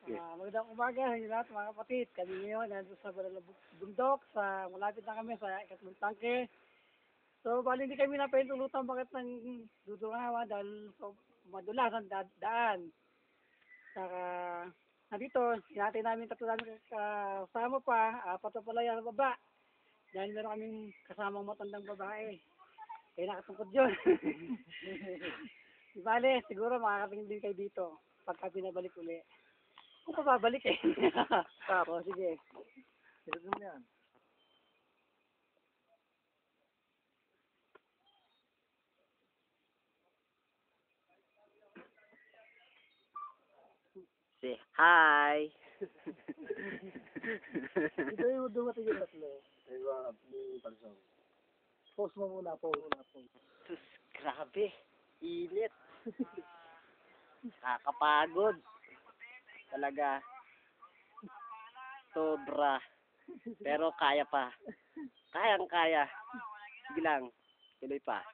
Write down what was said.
Magandang umaga sa inyo lahat mga kapatid. Kami ngayon nandito sa Balala Bundok, malapit na kami sa ikatlong tangke. So, bali hindi kami napahintulutan bakit nang dudungawan dahil so, madulas ang daan. Saka, nandito, hinati namin tatlo namin kasama pa, apat na pala yan sa baba. Dahil meron kaming kasamang matandang babae. Kaya nakatungkod yun. Bale, siguro makakatingin din kayo dito pagka pinabalik uli. Kung pa babalik eh. O, sige. Sige mo yan. Say hi! Ito yung dumating yung tatlo. Pause mo muna, pause. Sus, grabe. Init. Kakapagod. Talaga. Sobra. Pero kaya pa. Kayang-kaya. Sige lang. Tuloy pa.